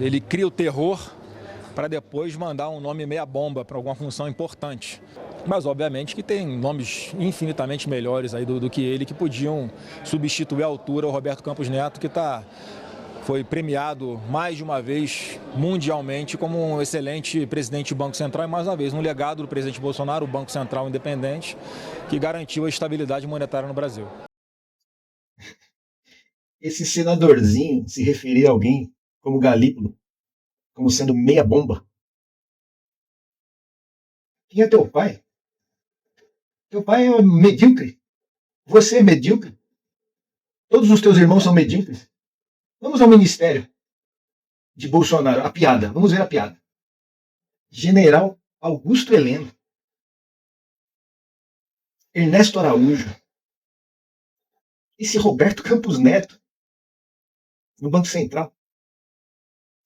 ele cria o terror para depois mandar um nome meia bomba para alguma função importante. Mas obviamente que tem nomes infinitamente melhores aí do que ele, que podiam substituir à altura o Roberto Campos Neto, que foi premiado mais de uma vez mundialmente como um excelente presidente do Banco Central e, mais uma vez, um legado do presidente Bolsonaro, o Banco Central independente, que garantiu a estabilidade monetária no Brasil. Esse senadorzinho se referir a alguém como Galípolo, como sendo meia bomba. Quem é teu pai? Teu pai é medíocre. Você é medíocre. Todos os teus irmãos são medíocres. Vamos ao ministério de Bolsonaro. A piada. Vamos ver a piada. General Augusto Heleno. Ernesto Araújo. Esse Roberto Campos Neto. No Banco Central.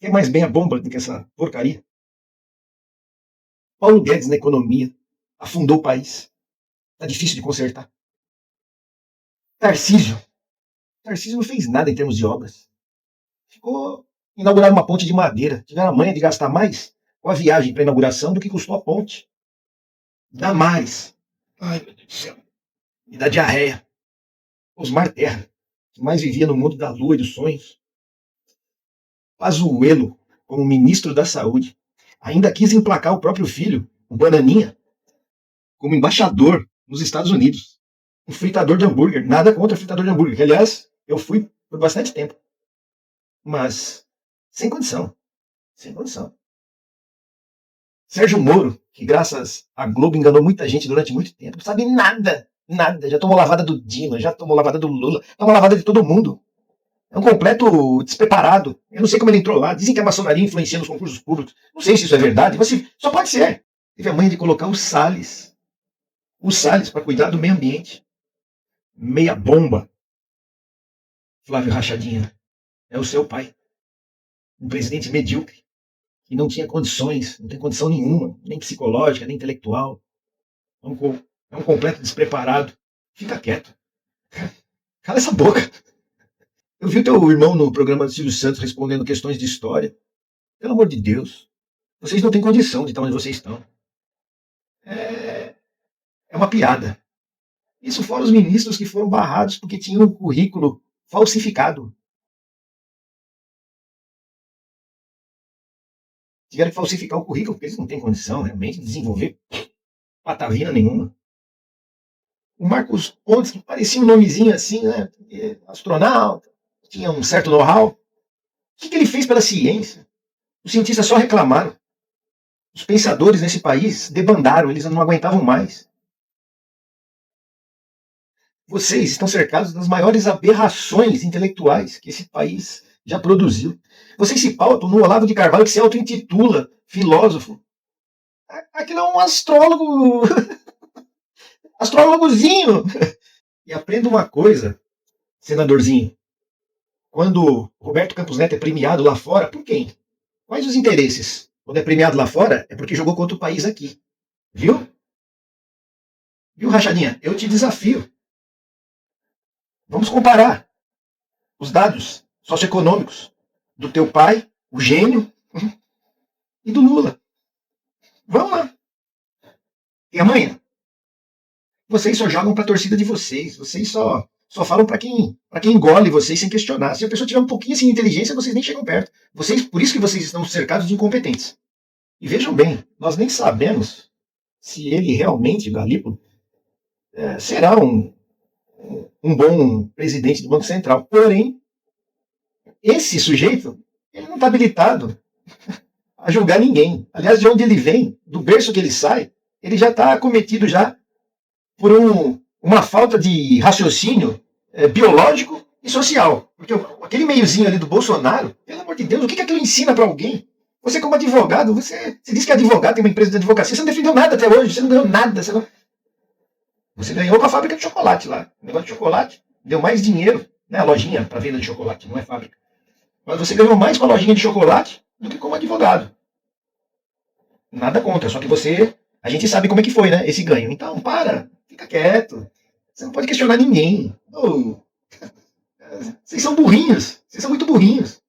É mais bem a bomba do que essa porcaria. Paulo Guedes na economia. Afundou o país. Tá difícil de consertar. Tarcísio. Tarcísio não fez nada em termos de obras. Ficou inaugurando uma ponte de madeira. Tiveram a manha de gastar mais com a viagem para a inauguração do que custou a ponte. Damares. Ai, meu Deus do céu. Me dá diarreia. Osmar Terra, que mais vivia no mundo da lua e dos sonhos. Pazuello, como ministro da Saúde, ainda quis emplacar o próprio filho, o Bananinha, como embaixador nos Estados Unidos. Um fritador de hambúrguer. Nada contra fritador de hambúrguer. Que, aliás, eu fui por bastante tempo. Mas sem condição. Sem condição. Sérgio Moro, que graças à Globo enganou muita gente durante muito tempo, não sabe nada. Nada. Já tomou lavada do Dilma, já tomou lavada do Lula, tomou lavada de todo mundo. É um completo despreparado. Eu não sei como ele entrou lá. Dizem que a maçonaria influencia nos concursos públicos. Não sei se isso é verdade, mas só pode ser. Teve a manha de colocar o Salles. O Salles para cuidar do meio ambiente. Meia bomba. Flávio Rachadinha. É o seu pai. Um presidente medíocre. Que não tinha condições, não tem condição nenhuma, nem psicológica, nem intelectual. É um completo despreparado. Fica quieto. Cala essa boca. Eu vi o teu irmão no programa do Silvio Santos respondendo questões de história. Pelo amor de Deus. Vocês não têm condição de estar onde vocês estão. É uma piada. Isso fora os ministros que foram barrados porque tinham um currículo falsificado. Tiveram que falsificar o currículo porque eles não têm condição realmente de desenvolver patavina nenhuma. O Marcos Pontes, que parecia um nomezinho assim, né? Astronauta, tinha um certo know-how. O que ele fez pela ciência? Os cientistas só reclamaram. Os pensadores nesse país debandaram, eles não aguentavam mais. Vocês estão cercados das maiores aberrações intelectuais que esse país já produziu. Vocês se pautam no Olavo de Carvalho, que se auto-intitula filósofo. Aquilo é um astrólogo. Astrólogozinho. E aprenda uma coisa, senadorzinho. Quando Roberto Campos Neto é premiado lá fora, por quem? Quais os interesses? Quando é premiado lá fora, é porque jogou contra o país aqui. Viu? Viu, Rachadinha? Eu te desafio. Vamos comparar os dados socioeconômicos do teu pai, o gênio, e do Lula. Vamos lá. E amanhã? Vocês só jogam para a torcida de vocês. Vocês só falam para quem engole vocês sem questionar. Se a pessoa tiver um pouquinho assim de inteligência, vocês nem chegam perto. Por isso que vocês estão cercados de incompetentes. E vejam bem, nós nem sabemos se ele realmente, Galípolo, será um bom presidente do Banco Central. Porém, esse sujeito, ele não está habilitado a julgar ninguém. Aliás, de onde ele vem, do berço que ele sai, ele já está acometido já por uma falta de raciocínio biológico e social. Porque aquele meiozinho ali do Bolsonaro, pelo amor de Deus, o que aquilo ensina para alguém? Você como advogado, você diz que é advogado, tem uma empresa de advocacia, você não defendeu nada até hoje, você não ganhou nada. Você ganhou com a fábrica de chocolate lá. O negócio de chocolate deu mais dinheiro, né? A lojinha para venda de chocolate, não é fábrica. Mas você ganhou mais com a lojinha de chocolate do que como advogado. Nada contra, só que a gente sabe como é que foi, né? Esse ganho. Então, fica quieto. Você não pode questionar ninguém. Vocês são burrinhos. Vocês são muito burrinhos.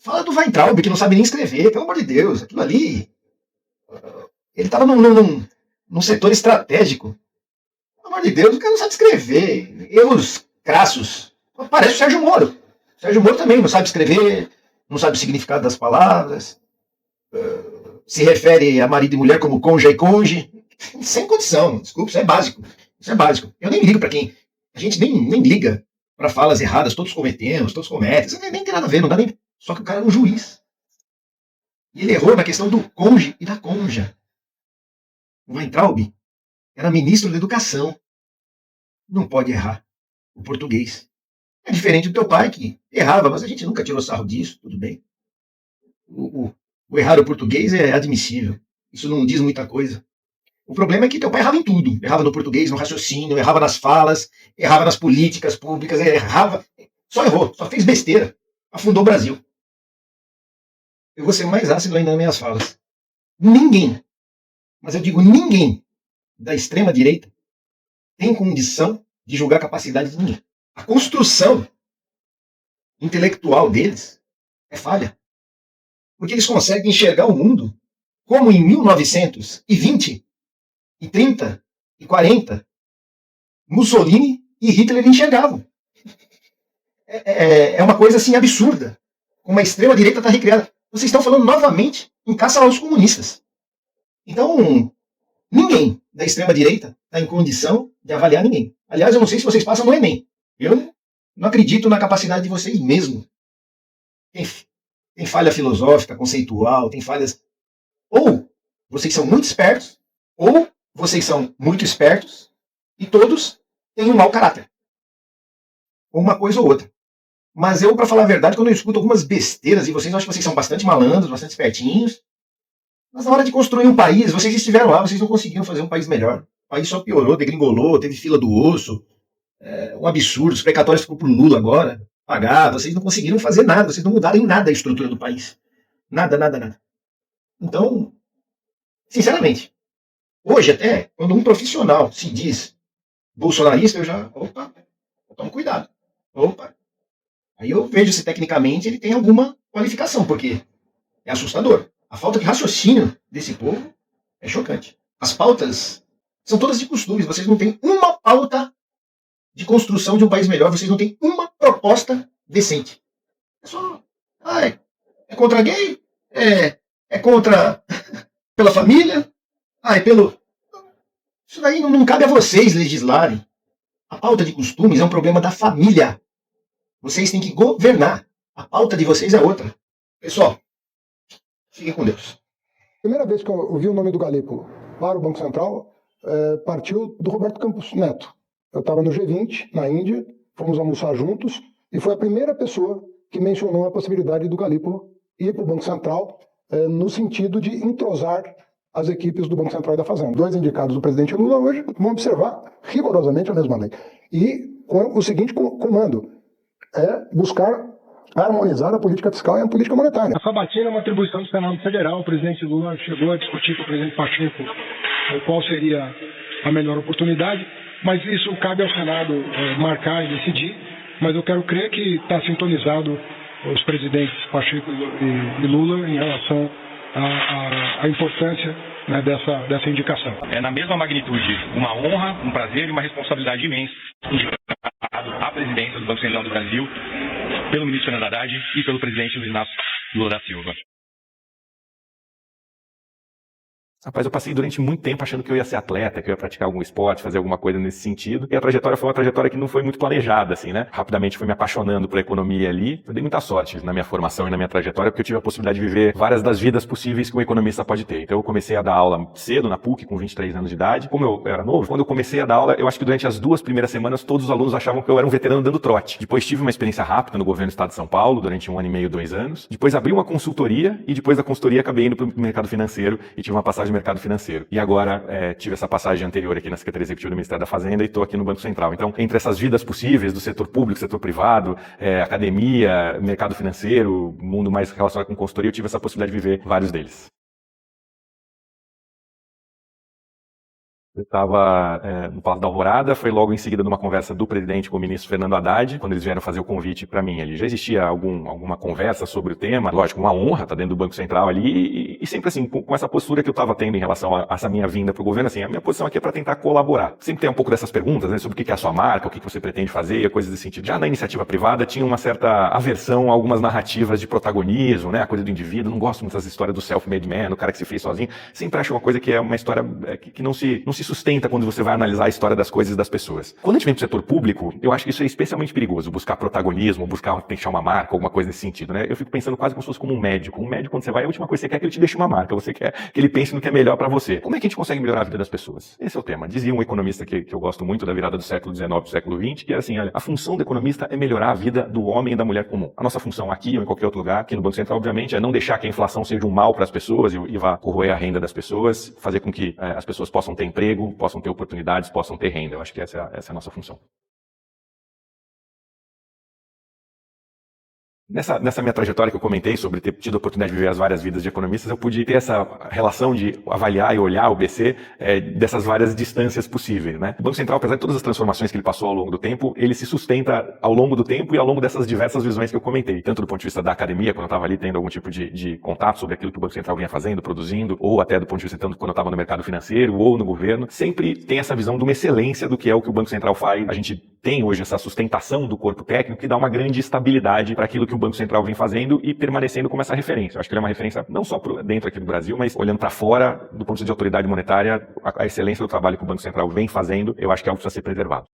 Fala do Weintraub, que não sabe nem escrever, pelo amor de Deus. Aquilo ali, ele estava num setor estratégico. Pelo amor de Deus, o cara não sabe escrever. Erros crassos. Parece o Sérgio Moro. O Sérgio Moro também não sabe escrever, não sabe o significado das palavras, se refere a marido e mulher como cônjuge e cônjuge. Sem condição, desculpa, isso é básico. Isso é básico. Eu nem ligo para quem. A gente nem liga para falas erradas, todos cometemos, todos cometem. Isso nem tem nada a ver, não dá nem. Só que o cara era um juiz. E ele errou na questão do cônjuge e da cônjuge. O Weintraub era ministro da Educação. Não pode errar o português. É diferente do teu pai, que errava, mas a gente nunca tirou sarro disso, tudo bem. O errar o português é admissível. Isso não diz muita coisa. O problema é que teu pai errava em tudo. Errava no português, no raciocínio, errava nas falas, errava nas políticas públicas, errava. Só errou, só fez besteira. Afundou o Brasil. Eu vou ser mais ácido ainda nas minhas falas. Ninguém, mas eu digo ninguém, da extrema-direita tem condição de julgar a capacidade de ninguém. A construção intelectual deles é falha. Porque eles conseguem enxergar o mundo como em 1920, e 30, e 40, Mussolini e Hitler enxergavam. É uma coisa assim absurda. Uma extrema-direita está recriada. Vocês estão falando novamente em caça aos comunistas. Então, ninguém da extrema-direita está em condição de avaliar ninguém. Aliás, eu não sei se vocês passam no Enem. Eu não acredito na capacidade de vocês mesmo. Tem falha filosófica, conceitual, tem falhas. Ou vocês são muito espertos, ou vocês são muito espertos e todos têm um mau caráter. Ou uma coisa ou outra. Mas eu, para falar a verdade, quando eu escuto algumas besteiras de vocês, eu acho que vocês são bastante malandros, bastante espertinhos. Mas na hora de construir um país, vocês estiveram lá, vocês não conseguiram fazer um país melhor. O país só piorou, degringolou, teve fila do osso. Um absurdo, os precatórios ficam pro Lula agora. Pagar, vocês não conseguiram fazer nada, vocês não mudaram em nada a estrutura do país. Nada, nada, nada. Então, sinceramente, hoje até, quando um profissional se diz bolsonarista, eu já, toma cuidado. Aí eu vejo se tecnicamente ele tem alguma qualificação, porque é assustador. A falta de raciocínio desse povo é chocante. As pautas são todas de costumes, vocês não têm uma pauta de construção de um país melhor, vocês não têm uma proposta decente. É só. É contra gay? É contra. Pela família? É pelo. Isso daí não cabe a vocês legislarem. A pauta de costumes é um problema da família. Vocês têm que governar. A pauta de vocês é outra. Pessoal, fiquem com Deus. Primeira vez que eu ouvi o nome do Galípolo para o Banco Central, partiu do Roberto Campos Neto. Eu estava no G20, na Índia, fomos almoçar juntos, e foi a primeira pessoa que mencionou a possibilidade do Galípolo ir para o Banco Central, no sentido de entrosar as equipes do Banco Central e da Fazenda. 2 indicados do presidente Lula hoje vão observar rigorosamente a mesma lei. E com o seguinte comando, buscar harmonizar a política fiscal e a política monetária. A sabatina é uma atribuição do Senado Federal. O presidente Lula chegou a discutir com o presidente Pacheco qual seria a melhor oportunidade, mas isso cabe ao Senado marcar e decidir. Mas eu quero crer que está sintonizado os presidentes Pacheco e Lula em relação à importância, né, dessa indicação. É na mesma magnitude uma honra, um prazer e uma responsabilidade imensa à presidência do Banco Central do Brasil, pelo ministro Fernando Haddad e pelo presidente Luiz Inácio Lula da Silva. Rapaz, eu passei durante muito tempo achando que eu ia ser atleta, que eu ia praticar algum esporte, fazer alguma coisa nesse sentido. E a trajetória foi uma trajetória que não foi muito planejada, assim, né? Rapidamente fui me apaixonando por economia ali. Eu dei muita sorte na minha formação e na minha trajetória, porque eu tive a possibilidade de viver várias das vidas possíveis que um economista pode ter. Então eu comecei a dar aula cedo na PUC, com 23 anos de idade. Como eu era novo, quando eu comecei a dar aula, eu acho que durante as 2 primeiras semanas, todos os alunos achavam que eu era um veterano dando trote. Depois tive uma experiência rápida no governo do estado de São Paulo, durante 1 ano e meio, 2 anos. Depois abri uma consultoria e depois da consultoria acabei indo para o mercado financeiro e tive uma passagem no mercado financeiro. E agora tive essa passagem anterior aqui na Secretaria Executiva do Ministério da Fazenda e estou aqui no Banco Central. Então, entre essas vidas possíveis do setor público, setor privado, academia, mercado financeiro, mundo mais relacionado com consultoria, eu tive essa possibilidade de viver vários deles. Eu estava no Palácio da Alvorada, foi logo em seguida de uma conversa do presidente com o ministro Fernando Haddad, quando eles vieram fazer o convite para mim ali. Já existia alguma conversa sobre o tema, lógico, uma honra estar dentro do Banco Central ali, e sempre assim, com essa postura que eu estava tendo em relação a essa minha vinda para o governo, assim, a minha posição aqui é para tentar colaborar. Sempre tem um pouco dessas perguntas, né, sobre o que é a sua marca, o que você pretende fazer, coisas desse sentido. Já na iniciativa privada tinha uma certa aversão a algumas narrativas de protagonismo, né, a coisa do indivíduo. Não gosto muito dessas histórias do self-made man, do cara que se fez sozinho. Sempre acho uma coisa que é uma história que não se sustenta quando você vai analisar a história das coisas e das pessoas. Quando a gente vem para o setor público, eu acho que isso é especialmente perigoso, buscar protagonismo, buscar deixar uma marca, alguma coisa nesse sentido, né? Eu fico pensando quase como se fosse como um médico. Um médico, quando você vai, a última coisa que você quer é que ele te deixe uma marca, você quer que ele pense no que é melhor para você. Como é que a gente consegue melhorar a vida das pessoas? Esse é o tema. Dizia um economista que eu gosto muito da virada do século XIX para o século XX, que era assim, olha, a função do economista é melhorar a vida do homem e da mulher comum. A nossa função aqui ou em qualquer outro lugar, aqui no Banco Central, obviamente, é não deixar que a inflação seja um mal para as pessoas e vá corroer a renda das pessoas, fazer com que as pessoas possam ter emprego, possam ter oportunidades, possam ter renda. Eu acho que essa é a nossa função. Nessa minha trajetória que eu comentei sobre ter tido a oportunidade de viver as várias vidas de economistas, eu pude ter essa relação de avaliar e olhar o BC dessas várias distâncias possíveis, né? O Banco Central, apesar de todas as transformações que ele passou ao longo do tempo, ele se sustenta ao longo do tempo e ao longo dessas diversas visões que eu comentei, tanto do ponto de vista da academia, quando eu estava ali tendo algum tipo de contato sobre aquilo que o Banco Central vinha fazendo, produzindo, ou até do ponto de vista tanto quando eu estava no mercado financeiro ou no governo, sempre tem essa visão de uma excelência do que é o que o Banco Central faz. A gente tem hoje essa sustentação do corpo técnico que dá uma grande estabilidade para aquilo que o Banco Central vem fazendo e permanecendo como essa referência. Eu acho que ele é uma referência não só dentro aqui do Brasil, mas olhando para fora, do ponto de vista de autoridade monetária, a excelência do trabalho que o Banco Central vem fazendo, eu acho que é algo que precisa ser preservado.